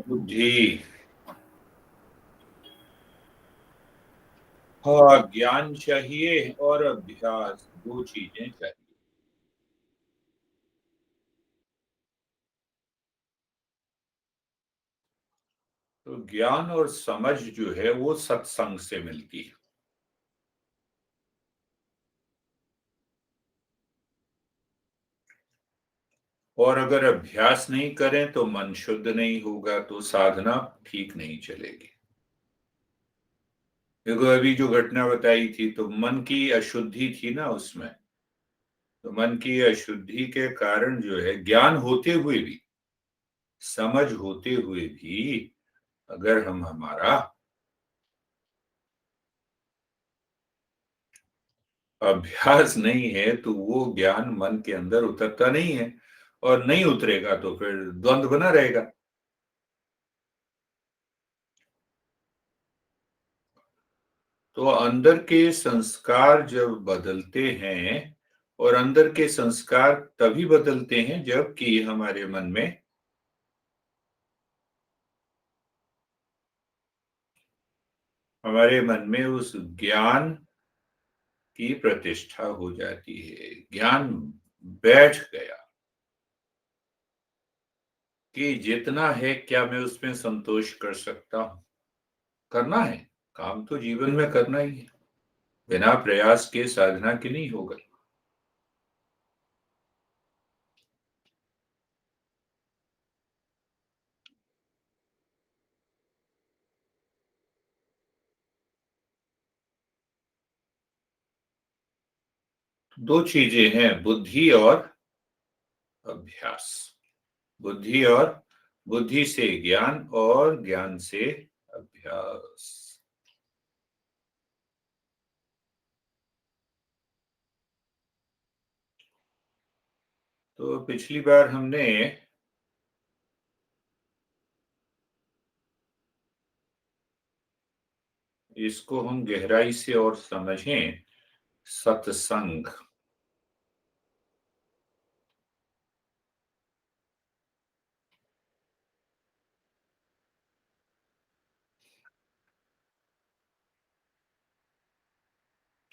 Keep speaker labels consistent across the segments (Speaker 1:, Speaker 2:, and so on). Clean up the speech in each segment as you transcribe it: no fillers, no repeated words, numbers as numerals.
Speaker 1: बुद्धि। हाँ, ज्ञान चाहिए और अभ्यास, दो चीजें चाहिए। तो ज्ञान और समझ जो है वो सत्संग से मिलती है। और अगर अभ्यास नहीं करें तो मन शुद्ध नहीं होगा, तो साधना ठीक नहीं चलेगी। देखो, अभी जो घटना बताई थी तो मन की अशुद्धि थी ना उसमें। तो मन की अशुद्धि के कारण जो है, ज्ञान होते हुए भी, समझ होते हुए भी, अगर हम हमारा अभ्यास नहीं है तो वो ज्ञान मन के अंदर उतरता नहीं है। और नहीं उतरेगा तो फिर द्वंद्व बना रहेगा। तो अंदर के संस्कार जब बदलते हैं, और अंदर के संस्कार तभी बदलते हैं जबकि हमारे मन में उस ज्ञान की प्रतिष्ठा हो जाती है। ज्ञान बैठ गया कि जितना है क्या मैं उसमें संतोष कर सकता हूं। करना है, काम तो जीवन में करना ही है। बिना प्रयास के साधना की नहीं होगा। दो चीजें हैं, बुद्धि और अभ्यास। बुद्धि और बुद्धि से ज्ञान, और ज्ञान से अभ्यास। तो पिछली बार हमने इसको हम गहराई से और समझें, सत्संग।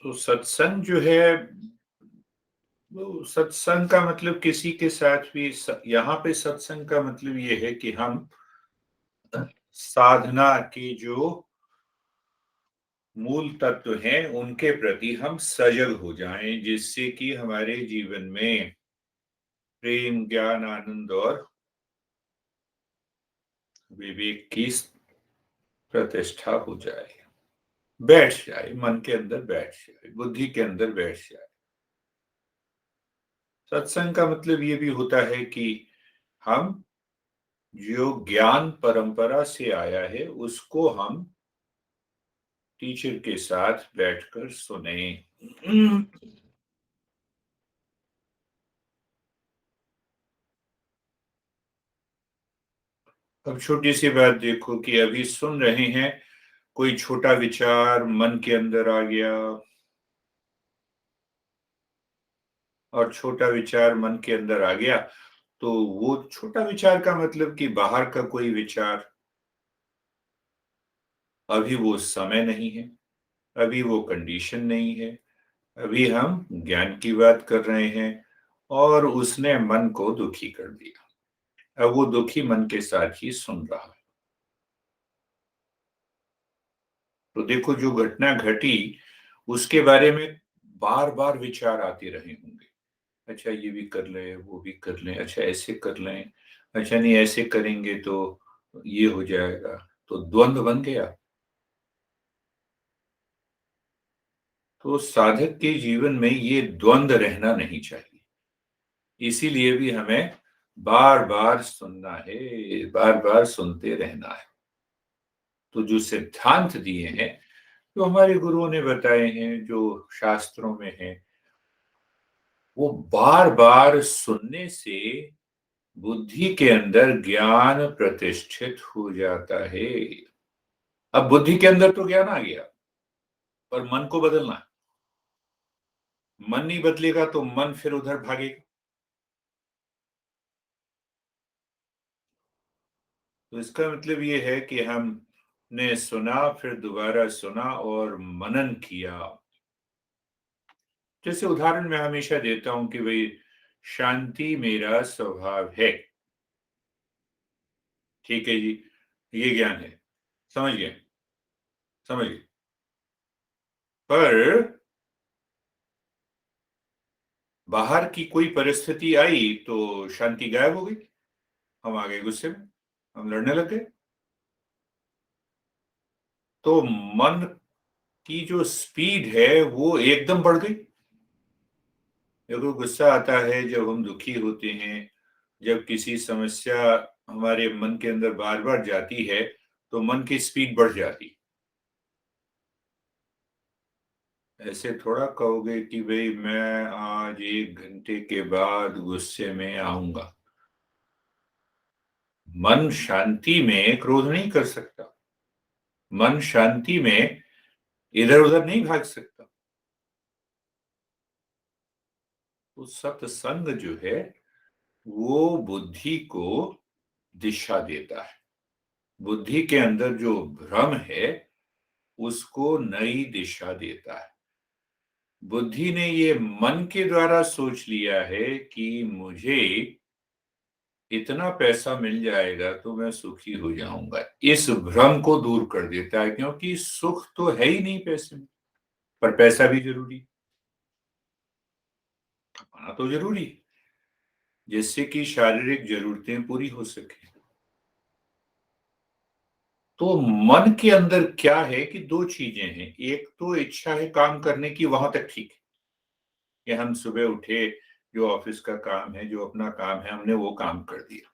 Speaker 1: तो सत्संग जो है, वो सत्संग का मतलब किसी के साथ भी यहाँ पे सत्संग का मतलब ये है कि हम साधना की जो मूल तत्व हैं उनके प्रति हम सजग हो जाएं, जिससे कि हमारे जीवन में प्रेम, ज्ञान, आनंद और विवेक की प्रतिष्ठा हो जाए, बैठ जाए, मन के अंदर बैठ जाए, बुद्धि के अंदर बैठ जाए। सत्संग का मतलब ये भी होता है कि हम जो ज्ञान परंपरा से आया है उसको हम टीचर के साथ बैठकर सुने। अब छोटी सी बात देखो कि अभी सुन रहे हैं, कोई छोटा विचार मन के अंदर आ गया, और छोटा विचार मन के अंदर आ गया, तो वो छोटा विचार का मतलब कि बाहर का कोई विचार, अभी वो समय नहीं है, अभी वो कंडीशन नहीं है, अभी हम ज्ञान की बात कर रहे हैं, और उसने मन को दुखी कर दिया। अब वो दुखी मन के साथ ही सुन रहा है। तो देखो, जो घटना घटी उसके बारे में बार बार विचार आते रहे होंगे। अच्छा, ये भी कर लें, वो भी कर लें, अच्छा ऐसे कर लें, अच्छा नहीं ऐसे करेंगे तो ये हो जाएगा। तो द्वंद्व बन गया। तो साधक के जीवन में ये द्वंद्व रहना नहीं चाहिए। इसीलिए भी हमें बार बार सुनना है, बार बार सुनते रहना है। तो जो सिद्धांत दिए हैं, जो हमारे गुरुओं ने बताए हैं, जो शास्त्रों में है, वो बार बार सुनने से बुद्धि के अंदर ज्ञान प्रतिष्ठित हो जाता है। अब बुद्धि के अंदर तो ज्ञान आ गया, पर मन को बदलना है। मन नहीं बदलेगा तो मन फिर उधर भागेगा। तो इसका मतलब ये है कि हमने सुना, फिर दोबारा सुना और मनन किया। जैसे उदाहरण मैं हमेशा देता हूं कि भाई, शांति मेरा स्वभाव है। ठीक है जी, ये ज्ञान है। समझ गए? समझ गए। पर बाहर की कोई परिस्थिति आई तो शांति गायब हो गई। हम आ गए गुस्से में, हम लड़ने लग गए। तो मन की जो स्पीड है वो एकदम बढ़ गई। जब वो गुस्सा आता है, जब हम दुखी होते हैं, जब किसी समस्या हमारे मन के अंदर बार बार जाती है, तो मन की स्पीड बढ़ जाती। ऐसे थोड़ा कहोगे कि भाई मैं आज 1 घंटे के बाद गुस्से में आऊंगा। मन शांति में क्रोध नहीं कर सकता। मन शांति में इधर उधर नहीं भाग सकता। तो सत्संग जो है वो बुद्धि को दिशा देता है। बुद्धि के अंदर जो भ्रम है उसको नई दिशा देता है। बुद्धि ने ये मन के द्वारा सोच लिया है कि मुझे इतना पैसा मिल जाएगा तो मैं सुखी हो जाऊंगा। इस भ्रम को दूर कर देता है, क्योंकि सुख तो है ही नहीं पैसे में। पर पैसा भी जरूरी, कमाना तो जरूरी, जिससे कि शारीरिक जरूरतें पूरी हो सके। तो मन के अंदर क्या है कि दो चीजें हैं। एक तो इच्छा है काम करने की, वहां तक ठीक है कि हम सुबह उठे, जो ऑफिस का काम है, जो अपना काम है, हमने वो काम कर दिया।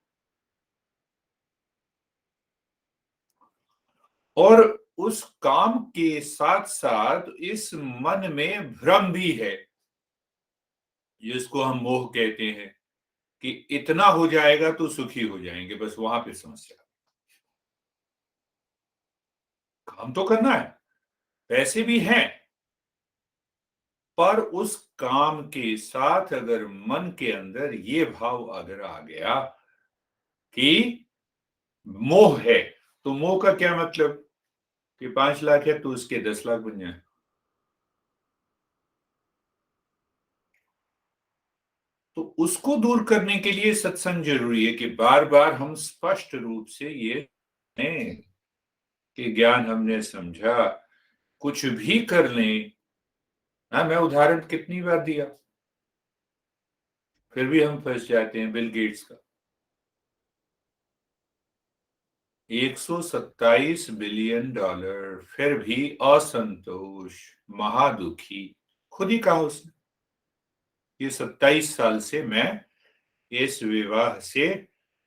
Speaker 1: और उस काम के साथ साथ इस मन में भ्रम भी है, जिसको हम मोह कहते हैं, कि इतना हो जाएगा तो सुखी हो जाएंगे। बस वहां पे समस्या। काम तो करना है, पैसे भी हैं, पर उस काम के साथ अगर मन के अंदर ये भाव अगर आ गया कि मोह है, तो मोह का क्या मतलब कि 5 लाख है तो उसके 10 लाख बन जाए। तो उसको दूर करने के लिए सत्संग जरूरी है कि बार बार हम स्पष्ट रूप से ये कहें कि ज्ञान हमने समझा, कुछ भी कर लें। हाँ, मैं उदाहरण कितनी बार दिया, फिर भी हम फंस जाते हैं। बिल गेट्स का 127 बिलियन डॉलर, फिर भी असंतोष, महादुखी। खुद ही कहा उसने, ये 27 साल से मैं इस विवाह से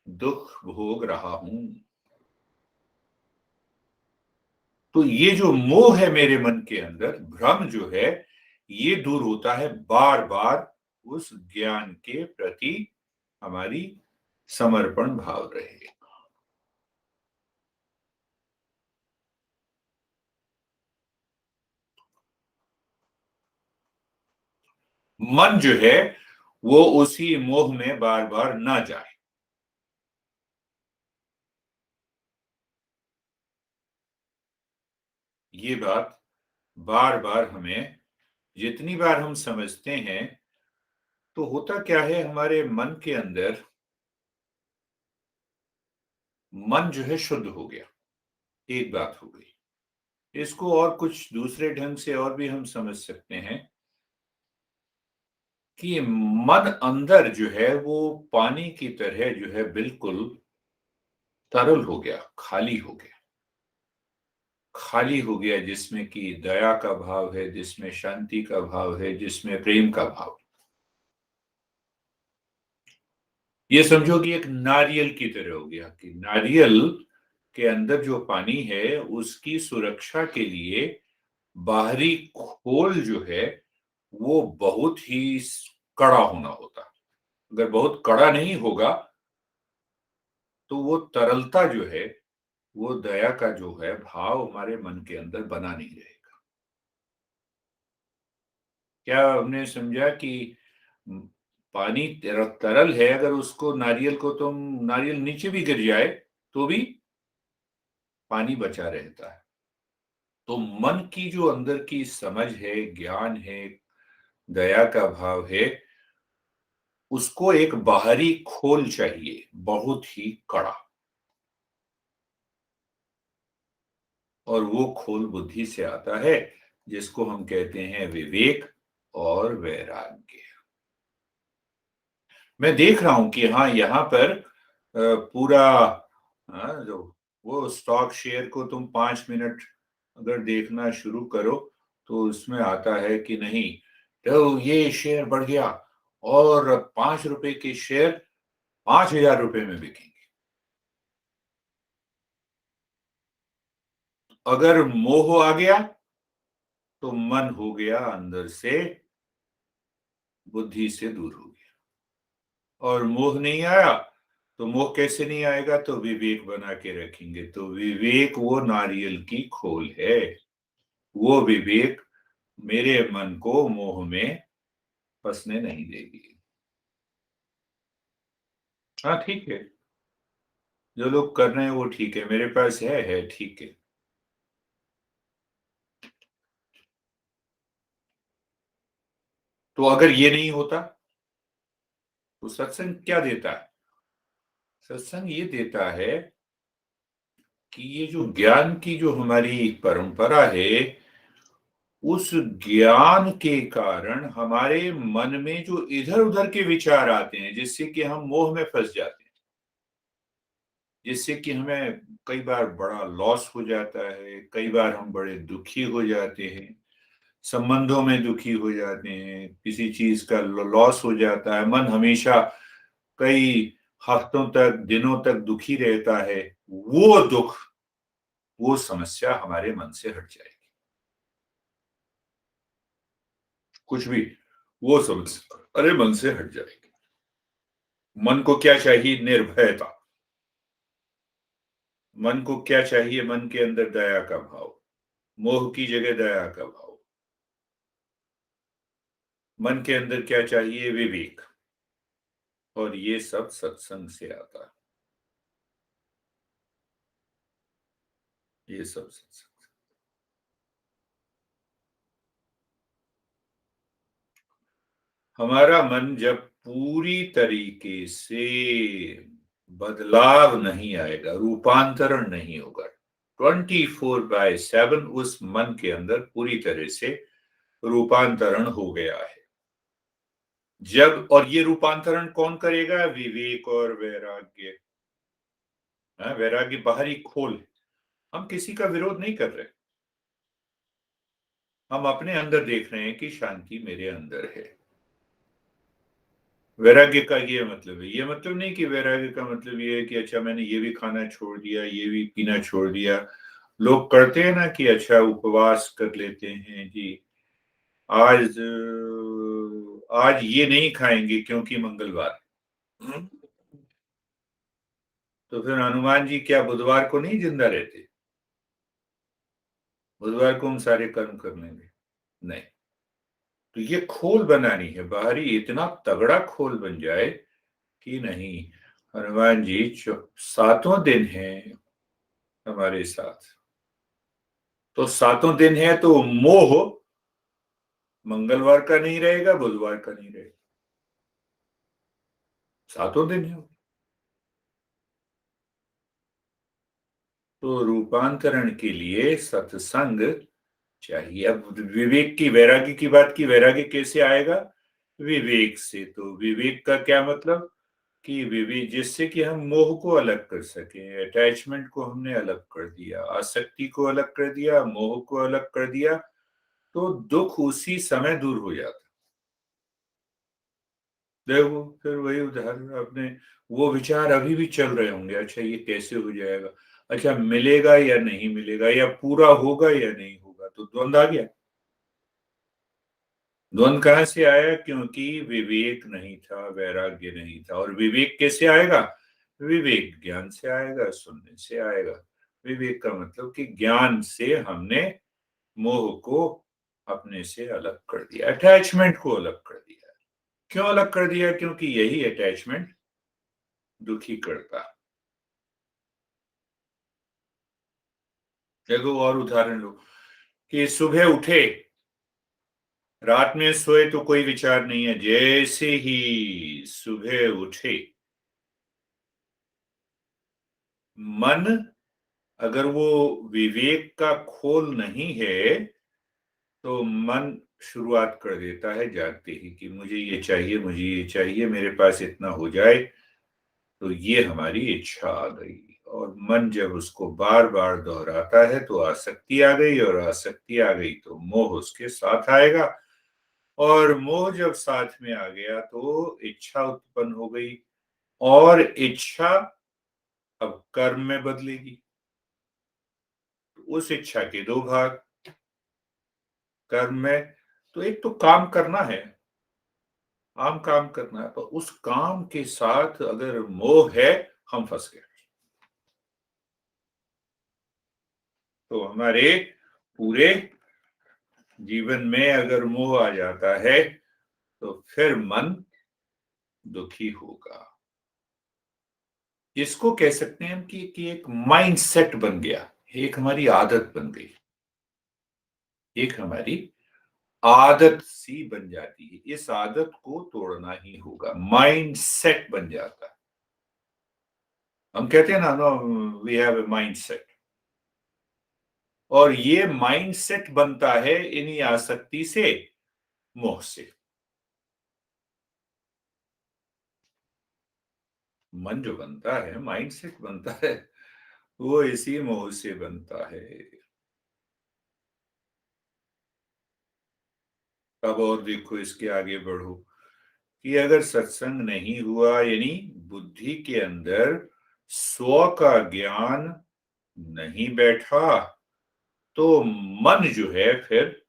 Speaker 1: दुख भोग रहा हूं। तो ये जो मोह है मेरे मन के अंदर, भ्रम जो है, ये दूर होता है बार बार उस ज्ञान के प्रति हमारी समर्पण भाव रहे। मन जो है वो उसी मोह में बार बार ना जाए। ये बात बार बार हमें, जितनी बार हम समझते हैं, तो होता क्या है हमारे मन के अंदर, मन जो है शुद्ध हो गया। एक बात हो गई। इसको और कुछ दूसरे ढंग से और भी हम समझ सकते हैं कि मन अंदर जो है वो पानी की तरह जो है बिल्कुल तरल हो गया, खाली हो गया। खाली हो गया, जिसमें कि दया का भाव है, जिसमें शांति का भाव है, जिसमें प्रेम का भाव। ये समझो कि एक नारियल की तरह हो गया, कि नारियल के अंदर जो पानी है उसकी सुरक्षा के लिए बाहरी खोल जो है वो बहुत ही कड़ा होना होता। अगर बहुत कड़ा नहीं होगा तो वो तरलता जो है, वो दया का जो है भाव हमारे मन के अंदर बना नहीं रहेगा। क्या हमने समझा कि पानी तरल है, अगर उसको, नारियल को तुम, नारियल नीचे भी गिर जाए तो भी पानी बचा रहता है। तो मन की जो अंदर की समझ है, ज्ञान है, दया का भाव है, उसको एक बाहरी खोल चाहिए, बहुत ही कड़ा। और वो खोल बुद्धि से आता है, जिसको हम कहते हैं विवेक और वैराग्य। मैं देख रहा हूं कि हाँ, यहाँ पर पूरा, जो वो स्टॉक शेयर को तुम 5 मिनट अगर देखना शुरू करो, तो उसमें आता है कि नहीं, तो ये शेयर बढ़ गया और 5 रुपए के शेयर 5,000 रुपए में बिकेंगे। अगर मोह आ गया तो मन हो गया अंदर से, बुद्धि से दूर हो गया। और मोह नहीं आया तो मोह कैसे नहीं आएगा, तो विवेक बना के रखेंगे। तो विवेक वो नारियल की खोल है। वो विवेक मेरे मन को मोह में फंसने नहीं देगी। हाँ, ठीक है, जो लोग कर रहे हैं वो ठीक है, मेरे पास है ठीक है। तो अगर ये नहीं होता तो सत्संग क्या देता है? सत्संग ये देता है कि ये जो ज्ञान की जो हमारी परंपरा है, उस ज्ञान के कारण हमारे मन में जो इधर उधर के विचार आते हैं, जिससे कि हम मोह में फंस जाते हैं, जिससे कि हमें कई बार बड़ा लॉस हो जाता है, कई बार हम बड़े दुखी हो जाते हैं, संबंधों में दुखी हो जाते हैं, किसी चीज का लॉस हो जाता है, मन हमेशा कई हफ्तों तक, दिनों तक दुखी रहता है। वो दुख, वो समस्या हमारे मन से हट जाएगी। कुछ भी, वो समस्या अरे मन से हट जाएगी। मन को क्या चाहिए? निर्भयता। मन को क्या चाहिए? मन के अंदर दया का भाव। मोह की जगह दया का भाव। मन के अंदर क्या चाहिए? विवेक। और ये सब सत्संग से आता है। ये सब सत्संग। हमारा मन जब पूरी तरीके से बदलाव नहीं आएगा, रूपांतरण नहीं होगा, 24/7 उस मन के अंदर पूरी तरह से रूपांतरण हो गया है। जब, और ये रूपांतरण कौन करेगा? विवेक और वैराग्य। वैराग्य बाहरी खोल है। हम किसी का विरोध नहीं कर रहे, हम अपने अंदर देख रहे हैं कि शांति मेरे अंदर है। वैराग्य का ये मतलब है, ये मतलब नहीं कि वैराग्य का मतलब ये है कि अच्छा मैंने ये भी खाना छोड़ दिया, ये भी पीना छोड़ दिया। लोग करते हैं ना कि अच्छा उपवास कर लेते हैं जी, आज आज ये नहीं खाएंगे क्योंकि मंगलवार। तो फिर हनुमान जी क्या बुधवार को नहीं जिंदा रहते? बुधवार को हम सारे कर्म कर लेंगे? नहीं। तो ये खोल बनानी है बाहरी, इतना तगड़ा खोल बन जाए कि नहीं, हनुमान जी 7 दिन है हमारे साथ। तो 7 दिन है तो मोह मंगलवार का नहीं रहेगा, बुधवार का नहीं रहेगा, 7 दिन है। तो रूपांतरण के लिए सत्संग चाहिए। अब विवेक की, वैराग्य की बात की, वैराग्य कैसे आएगा? विवेक से। तो विवेक का क्या मतलब? कि विवेक जिससे कि हम मोह को अलग कर सके, अटैचमेंट को हमने अलग कर दिया, आसक्ति को अलग कर दिया, मोह को अलग कर दिया, तो दुख उसी समय दूर हो जाता। देखो फिर वही उदाहरण अपने, वो विचार अभी भी चल रहे होंगे, अच्छा ये कैसे हो जाएगा, अच्छा मिलेगा या नहीं मिलेगा, या पूरा होगा या नहीं होगा, तो द्वंद आ गया। द्वंद कहां से आया? क्योंकि विवेक नहीं था, वैराग्य नहीं था। और विवेक कैसे आएगा? विवेक ज्ञान से आएगा, सुनने से आएगा। विवेक का मतलब कि ज्ञान से हमने मोह को अपने से अलग कर दिया, अटैचमेंट को अलग कर दिया। क्यों अलग कर दिया? क्योंकि यही अटैचमेंट दुखी करता। देखो और उदाहरण लो कि सुबह उठे, रात में सोए तो कोई विचार नहीं है, जैसे ही सुबह उठे मन, अगर वो विवेक का खोल नहीं है तो मन शुरुआत कर देता है जागते ही कि मुझे ये चाहिए, मुझे ये चाहिए, मेरे पास इतना हो जाए। तो ये हमारी इच्छा आ गई, और मन जब उसको बार बार दोहराता है तो आसक्ति आ गई, और आसक्ति आ गई तो मोह उसके साथ आएगा, और मोह जब साथ में आ गया तो इच्छा उत्पन्न हो गई, और इच्छा अब कर्म में बदलेगी। उस इच्छा के दो भाग, कर्म में तो एक तो काम करना है, आम काम करना है, तो उस काम के साथ अगर मोह है, हम फंस गए। तो हमारे पूरे जीवन में अगर मोह आ जाता है तो फिर मन दुखी होगा। इसको कह सकते हैं कि एक माइंड सेट बन गया, एक हमारी आदत बन गई, एक हमारी आदत सी बन जाती है। इस आदत को तोड़ना ही होगा, माइंड सेट बन जाता है। हम कहते हैं ना, no we have a mind set, और ये माइंड सेट बनता है इन्हीं आसक्ति से, मोह से। मन जो बनता है, माइंड सेट बनता है, वो इसी मोह से बनता है। अब और देखो, इसके आगे बढ़ो कि अगर सत्संग नहीं हुआ, यानी बुद्धि के अंदर स्व का ज्ञान नहीं बैठा, तो मन जो है फिर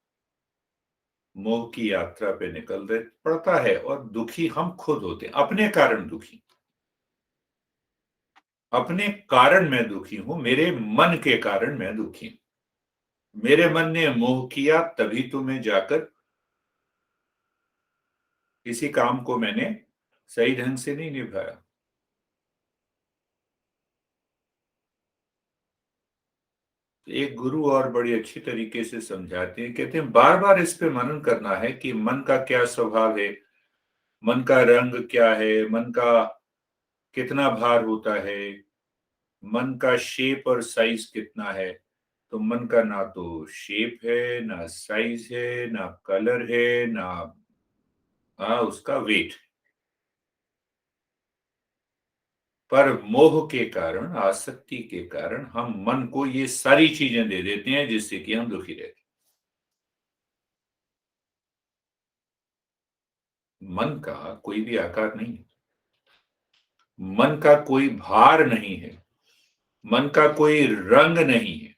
Speaker 1: मोह की यात्रा पे निकल दे पड़ता है, और दुखी हम खुद होते हैं, अपने कारण दुखी। अपने कारण मैं दुखी हूं, मेरे मन के कारण मैं दुखी हूं। मेरे मन ने मोह किया, तभी तो मैं जाकर किसी काम को मैंने सही ढंग से नहीं निभाया। एक गुरु और बड़ी अच्छी तरीके से समझाते हैं, कहते हैं बार बार इस पे मनन करना है कि मन का क्या स्वभाव है, मन का रंग क्या है, मन का कितना भार होता है, मन का शेप और साइज कितना है। तो मन का ना तो शेप है, ना साइज है, ना कलर है, ना उसका वेट। पर मोह के कारण, आसक्ति के कारण हम मन को ये सारी चीजें दे देते हैं जिससे कि हम दुखी रहते हैं। मन का कोई भी आकार नहीं है, मन का कोई भार नहीं है, मन का कोई रंग नहीं है।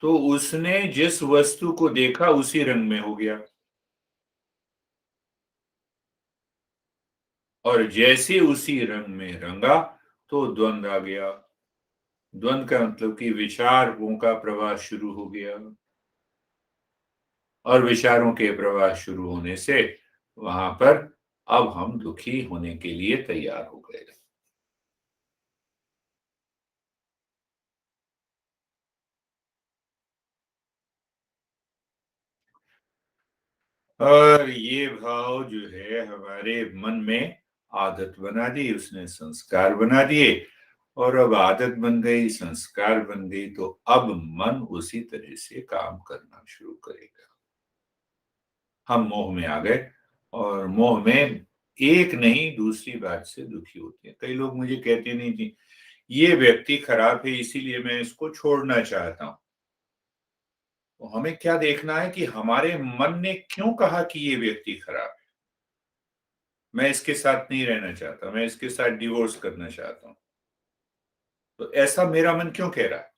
Speaker 1: तो उसने जिस वस्तु को देखा उसी रंग में हो गया, और जैसे उसी रंग में रंगा तो द्वंद आ गया। द्वंद का मतलब कि विचारों का प्रवाह शुरू हो गया, और विचारों के प्रवाह शुरू होने से वहां पर अब हम दुखी होने के लिए तैयार हो गए। और ये भाव जो है हमारे मन में आदत बना दी, उसने संस्कार बना दिए, और अब आदत बन गई, संस्कार बन गई, तो अब मन उसी तरह से काम करना शुरू करेगा। हम मोह में आ गए, और मोह में एक नहीं दूसरी बात से दुखी होते हैं। कई लोग मुझे कहते नहीं थी, ये व्यक्ति खराब है इसीलिए मैं इसको छोड़ना चाहता हूं। तो हमें क्या देखना है कि हमारे मन ने क्यों कहा कि ये व्यक्ति खराब है, मैं इसके साथ नहीं रहना चाहता, मैं इसके साथ डिवोर्स करना चाहता हूं। तो ऐसा मेरा मन क्यों कह रहा है?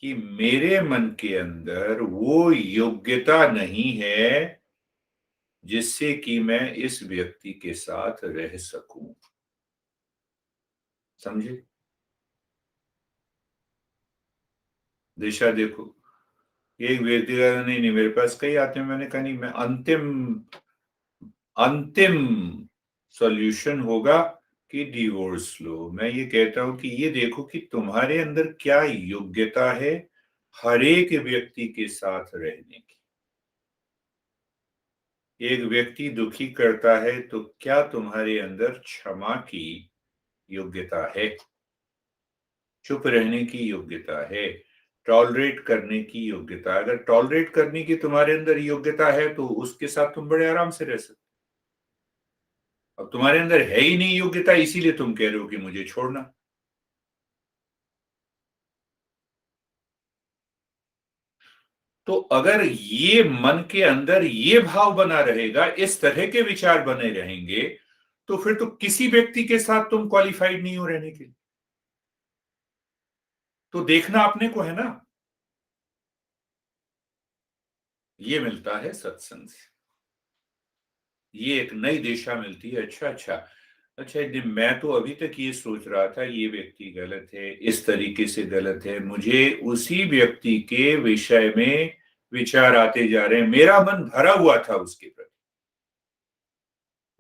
Speaker 1: कि मेरे मन के अंदर वो योग्यता नहीं है जिससे कि मैं इस व्यक्ति के साथ रह सकूं। समझे? दिशा देखो, एक व्यक्ति का नहीं नहीं, मेरे पास कई आते हैं, मैंने कहा नहीं, मैं अंतिम अंतिम सॉल्यूशन होगा कि डिवोर्स लो। मैं ये कहता हूं कि ये देखो कि तुम्हारे अंदर क्या योग्यता है हर एक व्यक्ति के साथ रहने की। एक व्यक्ति दुखी करता है तो क्या तुम्हारे अंदर क्षमा की योग्यता है, चुप रहने की योग्यता है, टॉलरेट करने की योग्यता? अगर टॉलरेट करने की तुम्हारे अंदर योग्यता है तो उसके साथ तुम बड़े आराम से रह सकते। अब तुम्हारे अंदर है ही नहीं योग्यता, इसीलिए तुम कह रहे हो कि मुझे छोड़ना। तो अगर ये मन के अंदर ये भाव बना रहेगा, इस तरह के विचार बने रहेंगे, तो फिर तो किसी व्यक्ति के साथ तुम क्वालिफाइड नहीं हो रहने के लिए। तो देखना अपने को है ना। ये मिलता है सत्संग से, ये एक नई दिशा मिलती है। अच्छा अच्छा, अच्छा मैं तो अभी तक ये सोच रहा था ये व्यक्ति गलत है, इस तरीके से गलत है, मुझे उसी व्यक्ति के विषय में विचार आते जा रहे हैं, मेरा मन भरा हुआ था उसके प्रति।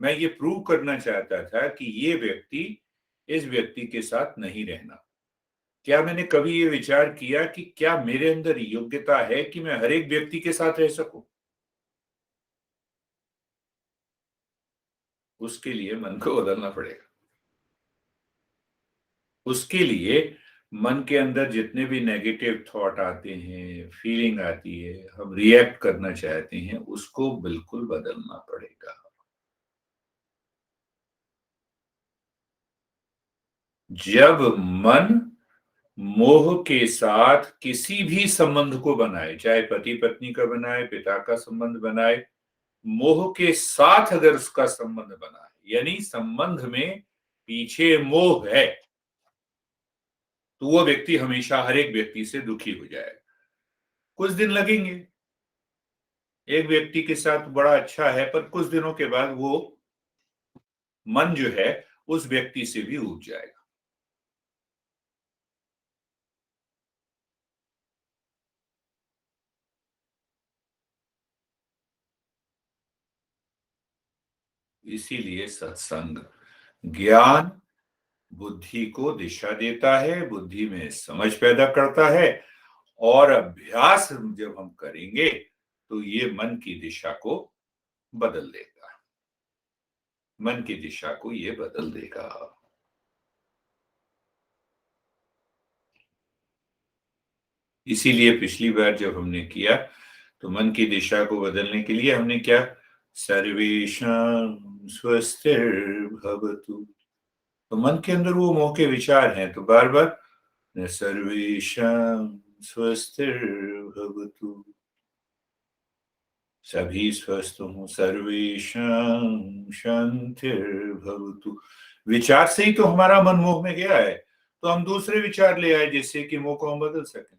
Speaker 1: मैं ये प्रूव करना चाहता था कि ये व्यक्ति, इस व्यक्ति के साथ नहीं रहना। क्या मैंने कभी ये विचार किया कि क्या मेरे अंदर योग्यता है कि मैं हर एक व्यक्ति के साथ रह सकूं? उसके लिए मन को बदलना पड़ेगा। उसके लिए मन के अंदर जितने भी नेगेटिव थॉट आते हैं, फीलिंग आती है, हम रिएक्ट करना चाहते हैं, उसको बिल्कुल बदलना पड़ेगा। जब मन मोह के साथ किसी भी संबंध को बनाए, चाहे पति पत्नी का बनाए, पिता का संबंध बनाए, मोह के साथ अगर उसका संबंध बना है, यानी संबंध में पीछे मोह है, तो वो व्यक्ति हमेशा हर एक व्यक्ति से दुखी हो जाएगा। कुछ दिन लगेंगे, एक व्यक्ति के साथ बड़ा अच्छा है, पर कुछ दिनों के बाद वो मन जो है उस व्यक्ति से भी ऊब जाएगा। इसीलिए सत्संग, ज्ञान बुद्धि को दिशा देता है, बुद्धि में समझ पैदा करता है, और अभ्यास जब हम करेंगे तो ये मन की दिशा को बदल देगा। मन की दिशा को ये बदल देगा। इसीलिए पिछली बार जब हमने किया तो मन की दिशा को बदलने के लिए हमने क्या, सर्वेषां स्वस्तिर्भवतु। तो मन के अंदर वो मोह के विचार हैं, तो बार बार सर्वेषां स्वस्तिर्भवतु, सभी स्वस्थ हों, सर्वेषां शांतिर्भवतु। विचार से ही तो हमारा मन मोह में गया है, तो हम दूसरे विचार ले आए जिससे कि मोह को हम बदल सकें।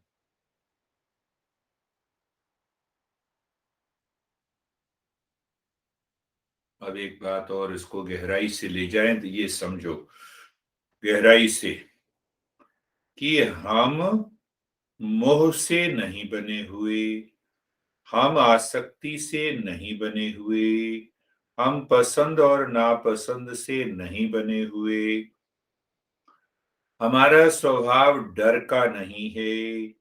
Speaker 1: अब एक बात और, इसको गहराई से ले जाएं तो ये समझो गहराई से कि हम मोह से नहीं बने हुए, हम आसक्ति से नहीं बने हुए, हम पसंद और नापसंद से नहीं बने हुए, हमारा स्वभाव डर का नहीं है,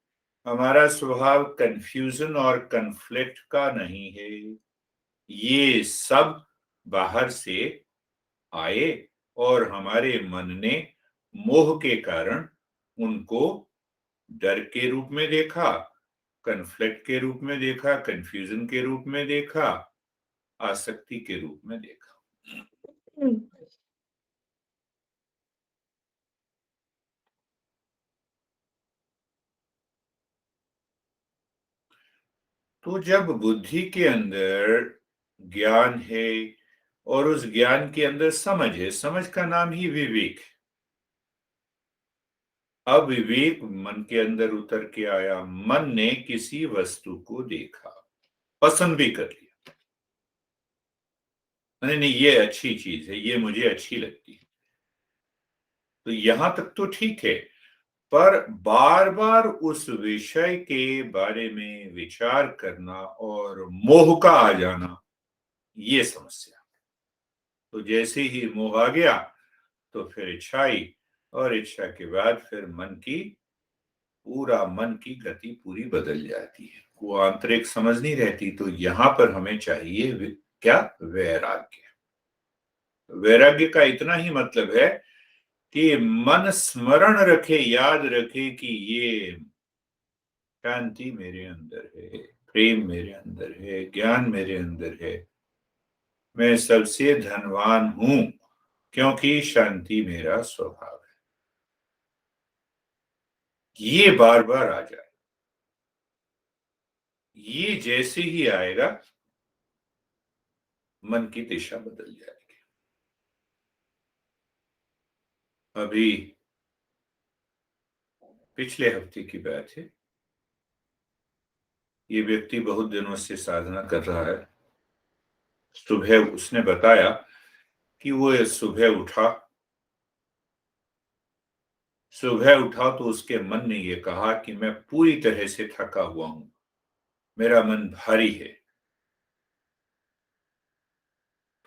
Speaker 1: हमारा स्वभाव कंफ्यूजन और कन्फ्लिक्ट का नहीं है। ये सब बाहर से आए और हमारे मन ने मोह के कारण उनको डर के रूप में देखा, कन्फ्लिक्ट के रूप में देखा, कंफ्यूजन के रूप में देखा, आसक्ति के रूप में देखा। तो जब बुद्धि के अंदर ज्ञान है और उस ज्ञान के अंदर समझ है, समझ का नाम ही विवेक है। अब विवेक मन के अंदर उतर के आया, मन ने किसी वस्तु को देखा, पसंद भी कर लिया, नहीं नहीं ये अच्छी चीज है, ये मुझे अच्छी लगती है, तो यहां तक तो ठीक है। पर बार बार उस विषय के बारे में विचार करना और मोह का आ जाना, ये समस्या। तो जैसे ही मोह आ गया तो फिर इच्छाई, और इच्छा के बाद फिर पूरा मन की गति पूरी बदल जाती है। वो आंतरिक समझ नहीं रहती। तो यहाँ पर हमें चाहिए क्या? वैराग्य। वैराग्य का इतना ही मतलब है कि मन स्मरण रखे, याद रखे कि ये शांति मेरे अंदर है, प्रेम मेरे अंदर है, ज्ञान मेरे अंदर है, मैं सबसे धनवान हूं क्योंकि शांति मेरा स्वभाव है। ये बार बार आ जाए। ये जैसे ही आएगा, मन की दिशा बदल जाएगी। अभी पिछले हफ्ते की बात है। ये व्यक्ति बहुत दिनों से साधना कर रहा है। सुबह उसने बताया कि वो सुबह उठा। सुबह उठा तो उसके मन ने ये कहा कि मैं पूरी तरह से थका हुआ हूं, मेरा मन भारी है।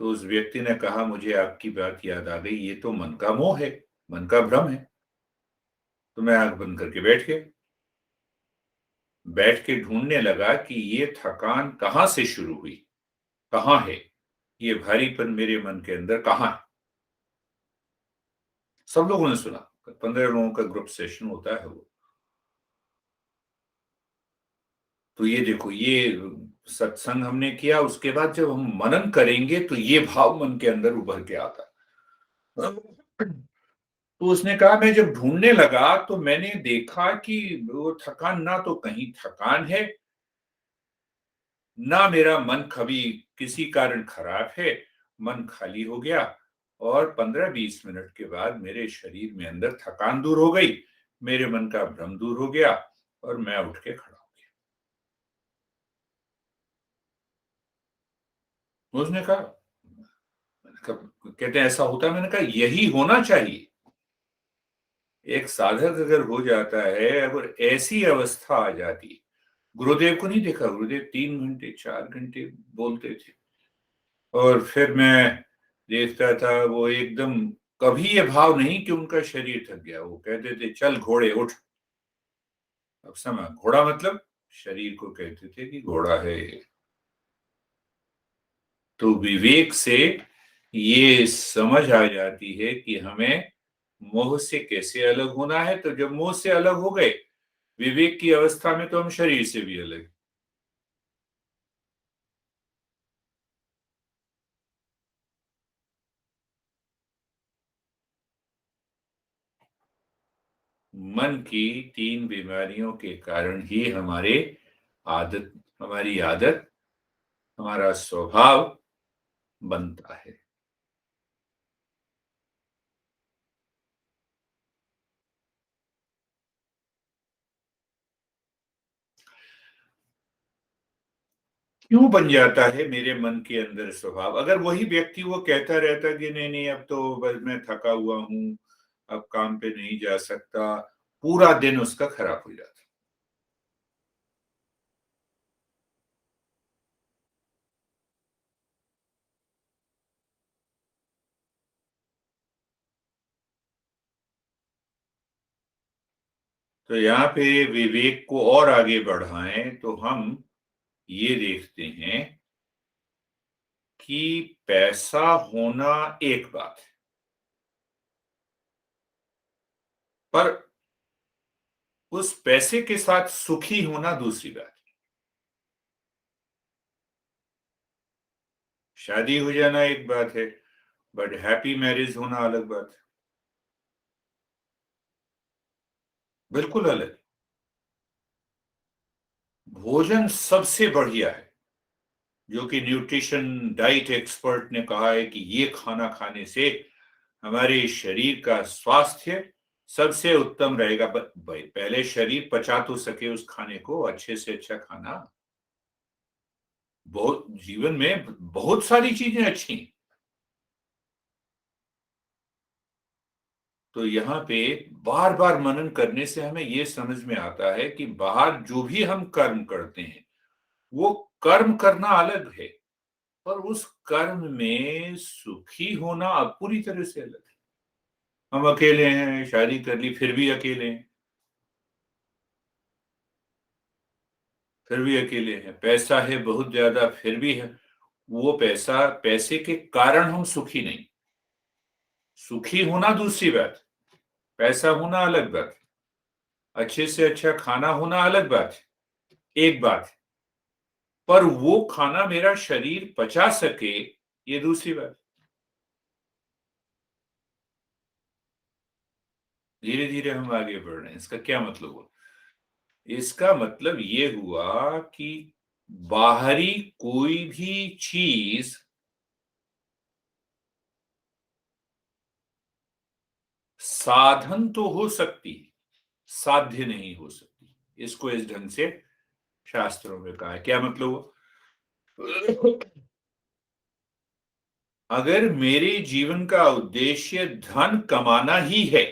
Speaker 1: तो उस व्यक्ति ने कहा, मुझे आपकी बात याद आ गई, ये तो मन का मोह है, मन का भ्रम है। तो मैं आंख बंद करके बैठ गया। बैठ के ढूंढने लगा कि ये थकान कहाँ से शुरू हुई, कहाँ है ये भारीपन मेरे मन के अंदर, कहाँ है। सब लोगों ने सुना। 15 लोगों का ग्रुप सेशन होता है वो। तो ये देखो, ये सत्संग हमने किया, उसके बाद जब हम मनन करेंगे तो ये भाव मन के अंदर उभर के आता। तो उसने कहा, मैं जब ढूंढने लगा तो मैंने देखा कि वो थकान ना तो कहीं थकान है, ना मेरा मन कभी किसी कारण खराब है। मन खाली हो गया और 15-20 मिनट के बाद मेरे शरीर में अंदर थकान दूर हो गई, मेरे मन का भ्रम दूर हो गया और मैं उठ के खड़ा हो गया। उसने कहा, कहते हैं ऐसा होता है। मैंने कहा यही होना चाहिए। एक साधक अगर हो जाता है, अगर ऐसी अवस्था आ जाती। गुरुदेव को नहीं देखा, गुरुदेव 3 घंटे 4 घंटे बोलते थे और फिर मैं देखता था वो एकदम, कभी ये भाव नहीं कि उनका शरीर थक गया। वो कहते थे, चल घोड़े उठ। अब समय घोड़ा मतलब शरीर को कहते थे कि घोड़ा है। तो विवेक से ये समझ आ जाती है कि हमें मोह से कैसे अलग होना है। तो जब मोह से अलग हो गए विवेक की अवस्था में, तो हम शरीर से भी अलग। मन की 3 बीमारियों के कारण ही आदत हमारी आदत, हमारा स्वभाव बनता है। क्यों बन जाता है मेरे मन के अंदर स्वभाव? अगर वही व्यक्ति वो कहता रहता कि नहीं नहीं, अब तो बस मैं थका हुआ हूं, अब काम पे नहीं जा सकता, पूरा दिन उसका खराब हो जाता। तो यहाँ पे विवेक को और आगे बढ़ाएं तो हम ये देखते हैं कि पैसा होना एक बात है, पर उस पैसे के साथ सुखी होना दूसरी बात है। शादी हो जाना एक बात है, बट हैप्पी मैरिज होना अलग बात है। बिल्कुल अलग। भोजन सबसे बढ़िया है, जो कि न्यूट्रिशन डाइट एक्सपर्ट ने कहा है कि ये खाना खाने से हमारे शरीर का स्वास्थ्य सबसे उत्तम रहेगा। भाई पहले शरीर पचा तो सके उस खाने को, अच्छे से अच्छा खाना। बहुत जीवन में बहुत सारी चीजें अच्छी हैं। तो यहाँ पे बार बार मनन करने से हमें ये समझ में आता है कि बाहर जो भी हम कर्म करते हैं वो कर्म करना अलग है, पर उस कर्म में सुखी होना अब पूरी तरह से अलग है। हम अकेले हैं, शादी कर ली फिर भी अकेले हैं, फिर भी अकेले हैं। पैसा है बहुत ज्यादा फिर भी है, वो पैसा, पैसे के कारण हम सुखी नहीं। सुखी होना दूसरी बात, पैसा होना अलग बात, अच्छे से अच्छा खाना होना अलग बात है, एक बात है। पर वो खाना मेरा शरीर पचा सके, ये दूसरी बात। धीरे धीरे हम आगे बढ़ रहे हैं, इसका क्या मतलब हुआ? इसका मतलब ये हुआ कि बाहरी कोई भी चीज साधन तो हो सकती, साध्य नहीं हो सकती। इसको इस ढंग से शास्त्रों में कहा है। क्या मतलब हुआ? अगर मेरे जीवन का उद्देश्य धन कमाना ही है,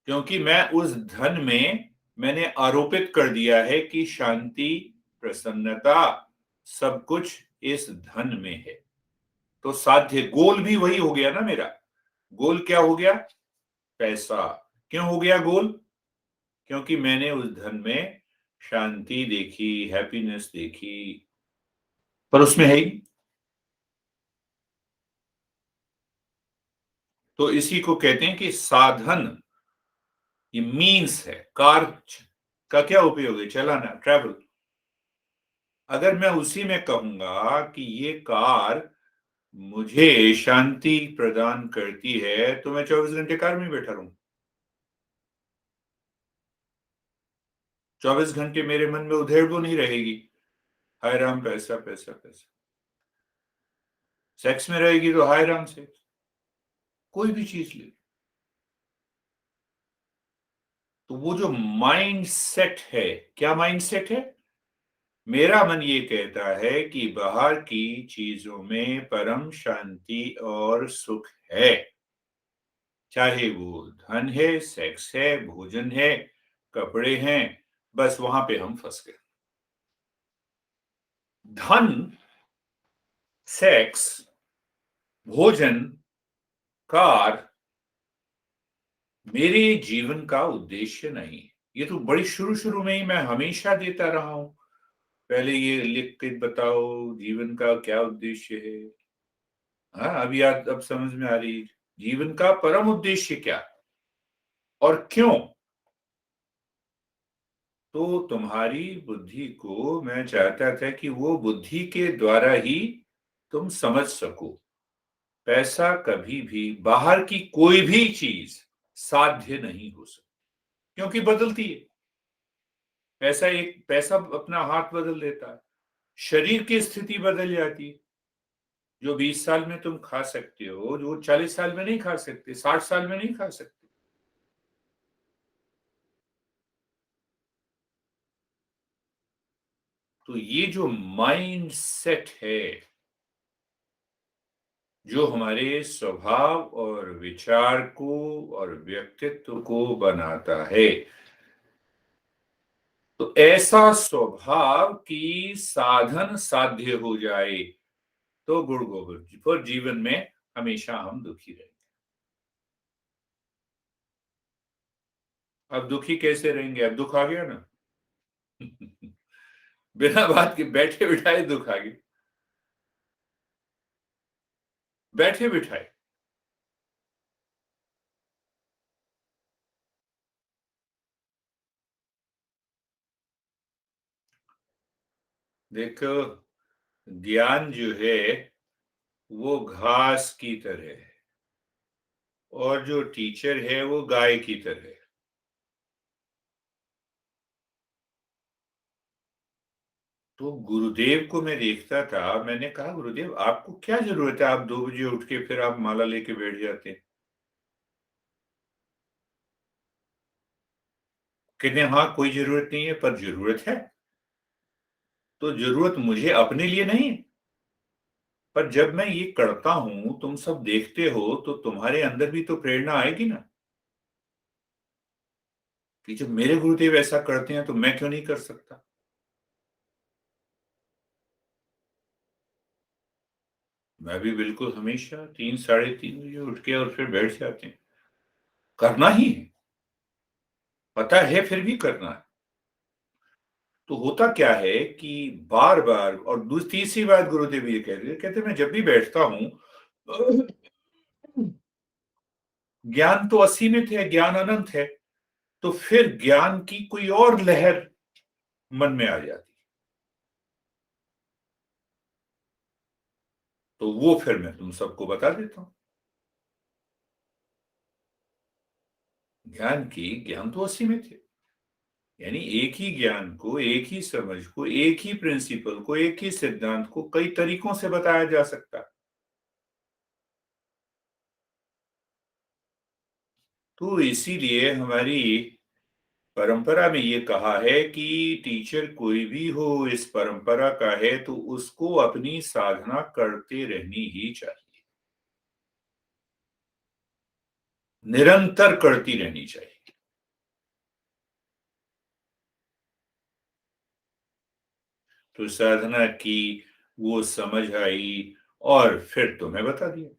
Speaker 1: क्योंकि मैं उस धन में मैंने आरोपित कर दिया है कि शांति, प्रसन्नता, सब कुछ इस धन में है, तो साध्य गोल भी वही हो गया ना मेरा। गोल क्या हो गया? पैसा। क्यों हो गया गोल? क्योंकि मैंने उस धन में शांति देखी, हैप्पीनेस देखी, पर उसमें है ही। तो इसी को कहते हैं कि साधन, ये मीन्स है। कार का क्या उपयोग है? चलाना, ट्रैवल। अगर मैं उसी में कहूंगा कि ये कार मुझे शांति प्रदान करती है, तो मैं 24 घंटे कार में बैठा रहूं। 24 घंटे मेरे मन में उधेड़ नहीं रहेगी, हाय राम पैसा पैसा पैसा। सेक्स में रहेगी तो हाय राम सेक्स। कोई भी चीज ले, तो वो जो माइंड सेट है, क्या माइंड सेट है? मेरा मन ये कहता है कि बाहर की चीजों में परम शांति और सुख है। चाहे वो धन है, सेक्स है, भोजन है, कपड़े हैं, बस वहां पे हम फंस गए। धन, सेक्स, भोजन, कार मेरे जीवन का उद्देश्य नहीं। ये तो बड़ी शुरू शुरू में ही मैं हमेशा देता रहा हूं, पहले ये लिख के बताओ जीवन का क्या उद्देश्य है। हाँ, अभी याद, अब समझ में आ रही, जीवन का परम उद्देश्य क्या और क्यों। तो तुम्हारी बुद्धि को मैं चाहता था कि वो बुद्धि के द्वारा ही तुम समझ सको, पैसा कभी भी, बाहर की कोई भी चीज साध्य नहीं हो सकती, क्योंकि बदलती है। पैसा, एक पैसा अपना हाथ बदल देता है, शरीर की स्थिति बदल जाती है। जो 20 साल में तुम खा सकते हो, जो 40 साल में नहीं खा सकते, 60 साल में नहीं खा सकते। तो ये जो माइंड सेट है, जो हमारे स्वभाव और विचार को और व्यक्तित्व को बनाता है, तो ऐसा स्वभाव की साधन साध्य हो जाए तो गुण गोविंद जी, पर जीवन में हमेशा हम दुखी रहेंगे। अब दुखी कैसे रहेंगे? अब दुख आ गया ना। बिना बात के बैठे बिठाए दुख आ गया, बैठे बिठाए। देखो, ज्ञान जो है वो घास की तरह है, और जो टीचर है वो गाय की तरह है। तो गुरुदेव को मैं देखता था, मैंने कहा गुरुदेव आपको क्या जरूरत है, आप 2 बजे उठ के फिर आप माला लेके बैठ जाते हैं। कहते हैं हाँ कोई जरूरत नहीं है, पर जरूरत है। तो जरूरत मुझे अपने लिए नहीं है, पर जब मैं ये करता हूं, तुम सब देखते हो, तो तुम्हारे अंदर भी तो प्रेरणा आएगी ना, कि जब मेरे गुरुदेव ऐसा करते हैं तो मैं क्यों नहीं कर सकता। मैं भी बिल्कुल हमेशा 3 साढ़े 3 बजे उठ के और फिर बैठ जाते हैं। करना ही है, पता है फिर भी करना है। तो होता क्या है कि बार-बार और तीसरी बात गुरुदेव ये कह रहे हैं, कहते हैं मैं जब भी बैठता हूँ ज्ञान तो असीमित है, ज्ञान अनंत है, तो फिर ज्ञान की कोई और लहर मन में आ जाती। तो वो फिर मैं तुम सबको बता देता हूँ। ज्ञान तो असीमित है। यानी एक ही ज्ञान को, एक ही समझ को, एक ही प्रिंसिपल को, एक ही सिद्धांत को कई तरीकों से बताया जा सकता है। तो इसीलिए हमारी परंपरा में ये कहा है कि टीचर कोई भी हो इस परंपरा का है तो उसको अपनी साधना करते रहनी ही चाहिए, निरंतर करती रहनी चाहिए। तो साधना की, वो समझ आई और फिर तुम्हें बता दिया।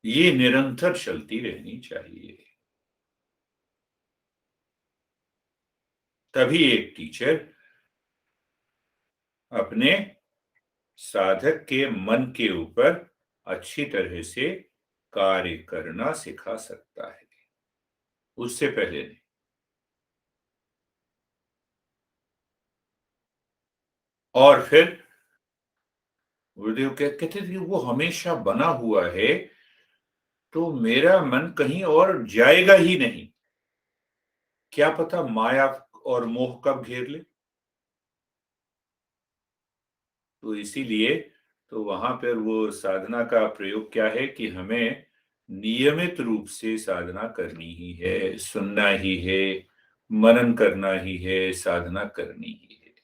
Speaker 1: ये निरंतर चलती रहनी चाहिए। तभी एक टीचर अपने साधक के मन के ऊपर अच्छी तरह से कार्य करना सिखा सकता है, उससे पहले नहीं। और फिर गुरुदेव कहते थे कि वो हमेशा बना हुआ है, तो मेरा मन कहीं और जाएगा ही नहीं। क्या पता माया और मोह कब घेर ले। तो इसीलिए तो वहां पर वो साधना का प्रयोग क्या है कि हमें नियमित रूप से साधना करनी ही है, सुनना ही है, मनन करना ही है, साधना करनी ही है।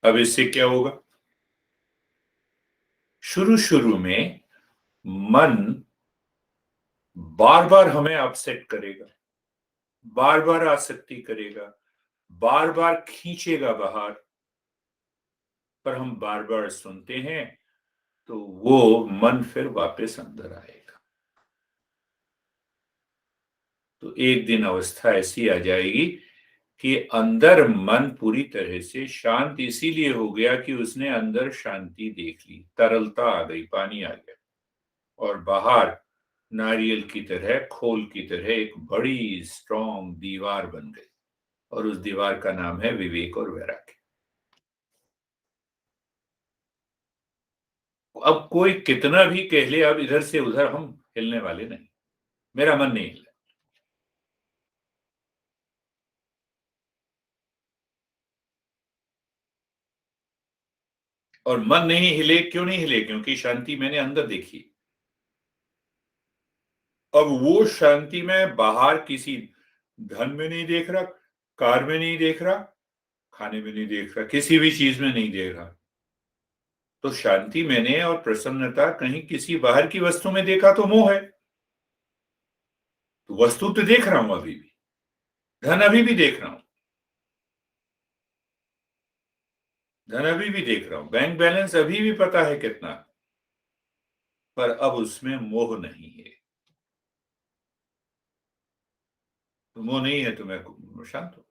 Speaker 1: अब इससे क्या होगा? शुरू शुरू में मन बार बार हमें अपसेट करेगा, बार बार आसक्ति करेगा, बार बार खींचेगा बाहर। पर हम बार बार सुनते हैं तो वो मन फिर वापस अंदर आएगा। तो एक दिन अवस्था ऐसी आ जाएगी कि अंदर मन पूरी तरह से शांत इसीलिए हो गया कि उसने अंदर शांति देख ली, तरलता आ गई, पानी आ गया। और बाहर नारियल की तरह, खोल की तरह एक बड़ी स्ट्रॉन्ग दीवार बन गई। और उस दीवार का नाम है विवेक और वैराग्य। अब कोई कितना भी कह ले, अब इधर से उधर हम हिलने वाले नहीं। मेरा मन नहीं हिला। और मन नहीं हिले, क्यों नहीं हिले? क्योंकि शांति मैंने अंदर देखी। अब वो शांति मैं बाहर किसी धन में नहीं देख रहा, कार में नहीं देख रहा, खाने में नहीं देख रहा, किसी भी चीज में नहीं देख रहा। तो शांति मैंने और प्रसन्नता कहीं किसी बाहर की वस्तु में देखा तो मोह है। तो वस्तु तो देख रहा हूं अभी भी, धन अभी भी देख रहा हूं, धन अभी भी देख रहा हूं, बैंक बैलेंस अभी भी पता है कितना। पर अब उसमें मोह नहीं है। तो मोह नहीं है तो मैं शांत हूं।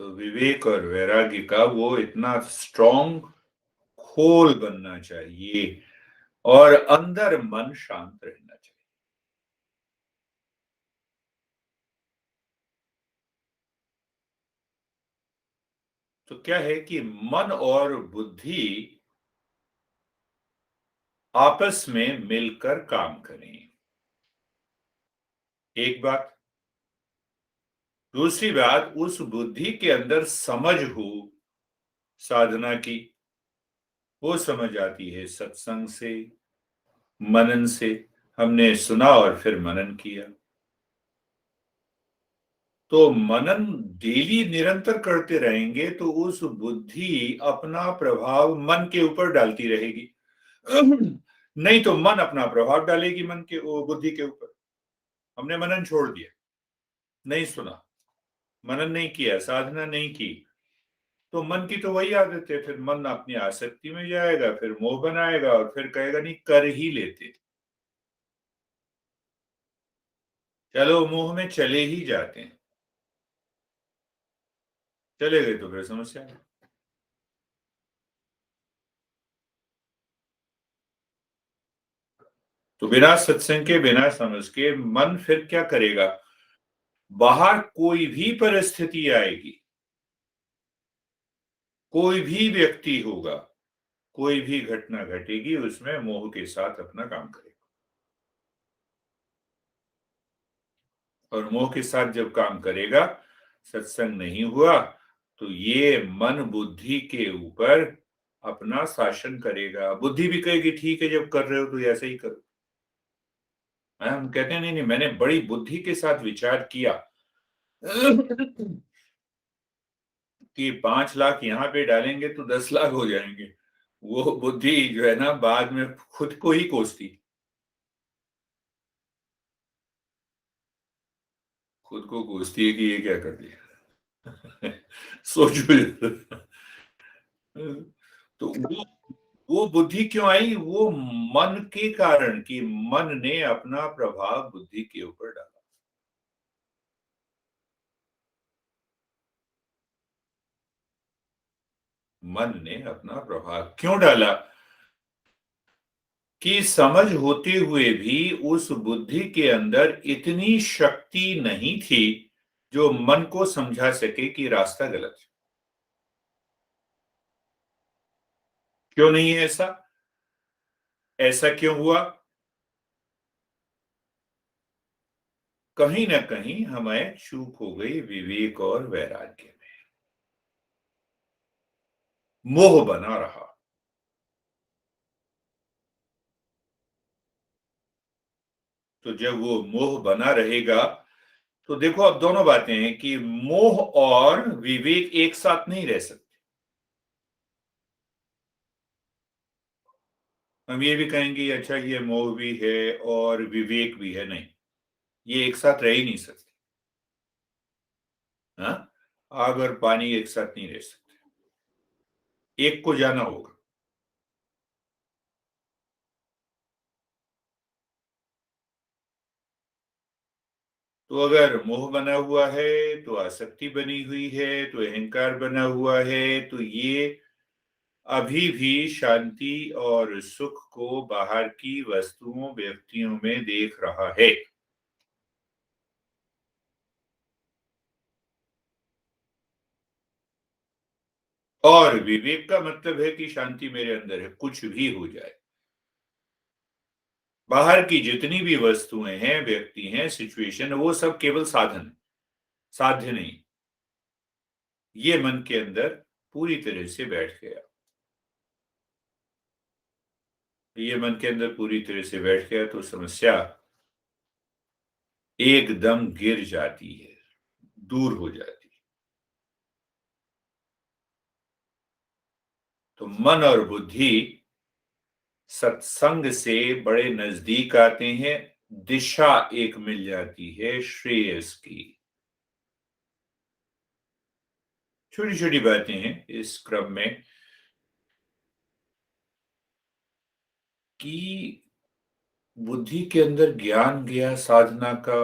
Speaker 1: तो विवेक और वैराग्य का वो इतना स्ट्रॉन्ग खोल बनना चाहिए और अंदर मन शांत रहना चाहिए। तो क्या है कि मन और बुद्धि आपस में मिलकर काम करें, एक बात। दूसरी बात, उस बुद्धि के अंदर समझ हो साधना की, वो समझ आती है सत्संग से, मनन से। हमने सुना और फिर मनन किया। तो मनन डेली निरंतर करते रहेंगे तो उस बुद्धि अपना प्रभाव मन के ऊपर डालती रहेगी। नहीं तो मन अपना प्रभाव डालेगी मन के बुद्धि के ऊपर। हमने मनन छोड़ दिया, नहीं सुना, मनन नहीं किया, साधना नहीं की, तो मन की तो वही आदत है। फिर मन अपनी आसक्ति में जाएगा, फिर मोह बनाएगा और फिर कहेगा नहीं कर ही लेते। चलो मोह में चले ही जाते हैं, चले गए तो फिर समस्या है। तो बिना सत्संग के, बिना समझ के मन फिर क्या करेगा? बाहर कोई भी परिस्थिति आएगी, कोई भी व्यक्ति होगा, कोई भी घटना घटेगी, उसमें मोह के साथ अपना काम करेगा। और मोह के साथ जब काम करेगा, सत्संग नहीं हुआ, तो ये मन बुद्धि के ऊपर अपना शासन करेगा। बुद्धि भी कहेगी ठीक है, जब कर रहे हो तो ऐसे ही करो। हम कहते हैं नहीं नहीं, मैंने बड़ी बुद्धि के साथ विचार किया कि 5 लाख यहाँ पे डालेंगे तो 10 लाख हो जाएंगे। वो बुद्धि जो है ना, बाद में खुद को ही कोसती, खुद को कोसती है कि ये क्या कर दिया। सोचो। तो वो बुद्धि क्यों आई? वो मन के कारण, कि मन ने अपना प्रभाव बुद्धि के ऊपर डाला। मन ने अपना प्रभाव क्यों डाला? कि समझ होते हुए भी उस बुद्धि के अंदर इतनी शक्ति नहीं थी जो मन को समझा सके कि रास्ता गलत है। क्यों नहीं है ऐसा? ऐसा क्यों हुआ? कहीं ना कहीं हमें चूक हो गई विवेक और वैराग्य में। मोह बना रहा। तो जब वो मोह बना रहेगा, तो देखो अब दोनों बातें हैं कि मोह और विवेक एक साथ नहीं रह सकते। हम ये भी कहेंगे अच्छा ये मोह भी है और विवेक भी है, नहीं, ये एक साथ रह ही नहीं सकते। हाँ, आग और पानी एक साथ नहीं रह सकते, एक को जाना होगा। तो अगर मोह बना हुआ है तो आसक्ति बनी हुई है, तो अहंकार बना हुआ है, तो ये अभी भी शांति और सुख को बाहर की वस्तुओं व्यक्तियों में देख रहा है। और विवेक का मतलब है कि शांति मेरे अंदर है, कुछ भी हो जाए। बाहर की जितनी भी वस्तुएं हैं, व्यक्ति हैं, सिचुएशन, वो सब केवल साधन है, साध्य नहीं। ये मन के अंदर पूरी तरह से बैठ गया। ये मन के अंदर पूरी तरह से बैठ गया तो समस्या एकदम गिर जाती है, दूर हो जाती है। तो मन और बुद्धि सत्संग से बड़े नजदीक आते हैं, दिशा एक मिल जाती है श्रेयस की। छोटी छोटी बातें हैं इस क्रम में कि बुद्धि के अंदर ज्ञान गया साधना का,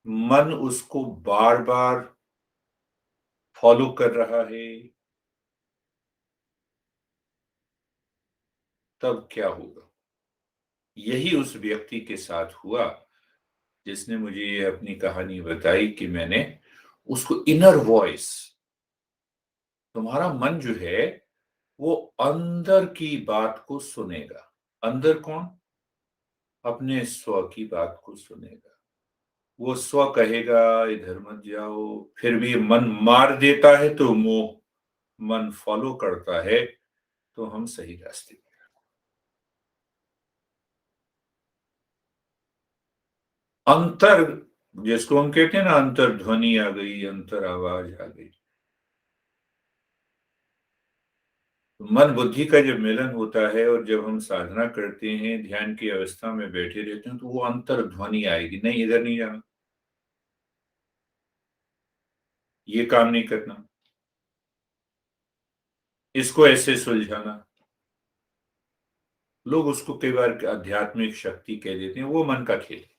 Speaker 1: मन उसको बार बार फॉलो कर रहा है, तब क्या होगा? यही उस व्यक्ति के साथ हुआ जिसने मुझे ये अपनी कहानी बताई कि मैंने उसको इनर वॉइस, तुम्हारा मन जो है वो अंदर की बात को सुनेगा। अंदर कौन? अपने स्व की बात को सुनेगा। वो स्व कहेगा इधर मत जाओ, फिर भी मन मार देता है तो मोह, मन फॉलो करता है तो हम सही रास्ते पे। अंतर जिसको हम कहते हैं ना, अंतर्ध्वनि आ गई, अंतर आवाज आ गई। मन बुद्धि का जब मिलन होता है और जब हम साधना करते हैं, ध्यान की अवस्था में बैठे रहते हैं, तो वो अंतर्ध्वनि आएगी, नहीं इधर नहीं जाना, ये काम नहीं करना, इसको ऐसे सुलझाना। लोग उसको कई बार आध्यात्मिक शक्ति कह देते हैं, वो मन का खेल है।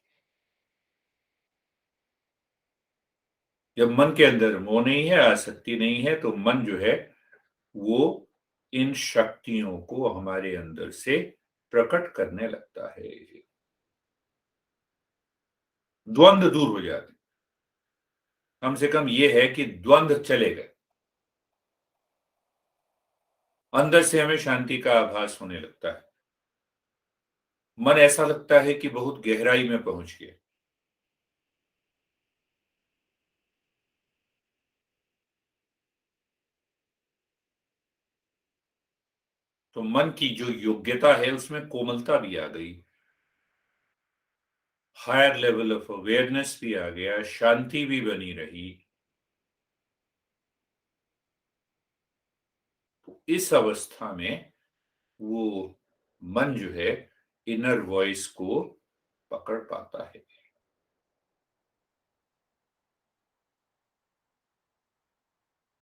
Speaker 1: जब मन के अंदर मोह नहीं है, आसक्ति नहीं है, तो मन जो है वो इन शक्तियों को हमारे अंदर से प्रकट करने लगता है। द्वंद्व दूर हो जाते, कम से कम ये है कि द्वंद्व चले गए, अंदर से हमें शांति का आभास होने लगता है। मन ऐसा लगता है कि बहुत गहराई में पहुंच गया। तो मन की जो योग्यता है उसमें कोमलता भी आ गई, हायर लेवल ऑफ अवेयरनेस भी आ गया, शांति भी बनी रही। तो इस अवस्था में वो मन जो है इनर वॉइस को पकड़ पाता है।